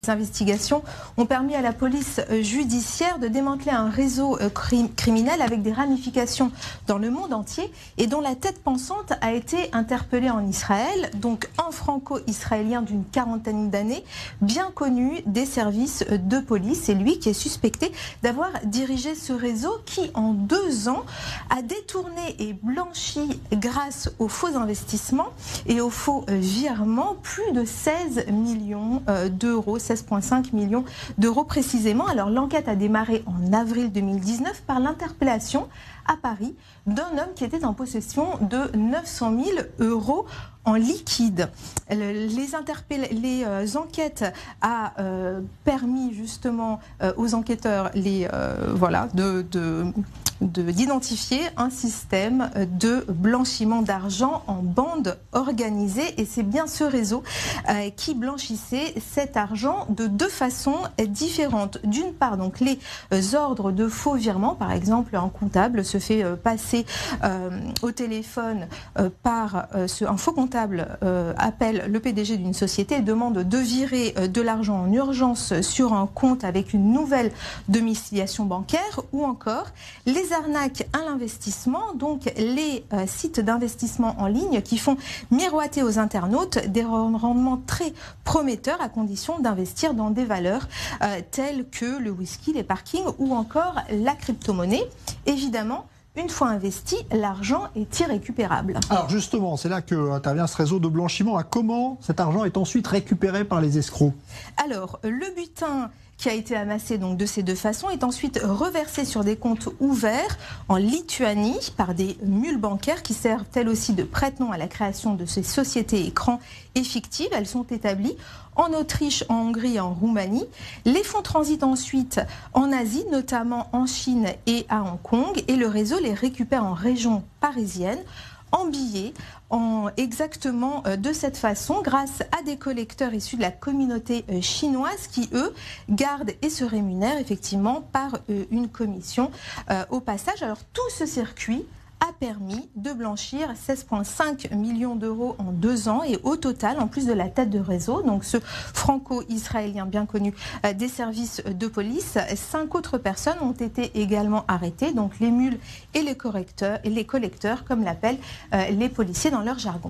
Ces investigations ont permis à la police judiciaire de démanteler un réseau criminel avec des ramifications dans le monde entier et dont la tête pensante a été interpellée en Israël, donc un franco-israélien d'une quarantaine d'années, bien connu des services de police. C'est lui qui est suspecté d'avoir dirigé ce réseau qui, en 2 ans, a détourné et blanchi, grâce aux faux investissements et aux faux virements, plus de 16 millions d'euros, 16,5 millions d'euros précisément. Alors l'enquête a démarré en avril 2019 par l'interpellation à Paris d'un homme qui était en possession de 900 000 euros en liquide. Les enquêtes a permis justement aux enquêteurs d'identifier un système de blanchiment d'argent en bande organisée, et c'est bien ce réseau qui blanchissait cet argent de 2 façons différentes. D'une part, donc les ordres de faux virements, par exemple un comptable se fait passer au téléphone par un faux comptable appelle le PDG d'une société et demande de virer de l'argent en urgence sur un compte avec une nouvelle domiciliation bancaire, ou encore les arnaques à l'investissement, donc les sites d'investissement en ligne qui font miroiter aux internautes des rendements très prometteurs à condition d'investir dans des valeurs telles que le whisky, les parkings ou encore la crypto-monnaie. Évidemment, une fois investi, l'argent est irrécupérable. Alors justement, c'est là que intervient ce réseau de blanchiment. Comment cet argent est ensuite récupéré par les escrocs? Alors, le butin qui a été amassé donc de ces 2 façons est ensuite reversé sur des comptes ouverts en Lituanie par des mules bancaires qui servent elles aussi de prête-nom à la création de ces sociétés écrans et fictives. Elles sont établies en Autriche, en Hongrie et en Roumanie. Les fonds transitent ensuite en Asie, notamment en Chine et à Hong Kong, et le réseau les récupère en région parisienne, en billets, exactement de cette façon, grâce à des collecteurs issus de la communauté chinoise qui, eux, gardent et se rémunèrent effectivement par une commission au passage. Alors tout ce circuit a permis de blanchir 16,5 millions d'euros en 2 ans, et au total, en plus de la tête de réseau, donc ce franco-israélien bien connu des services de police, 5 autres personnes ont été également arrêtées, donc les mules et les collecteurs, comme l'appellent les policiers dans leur jargon.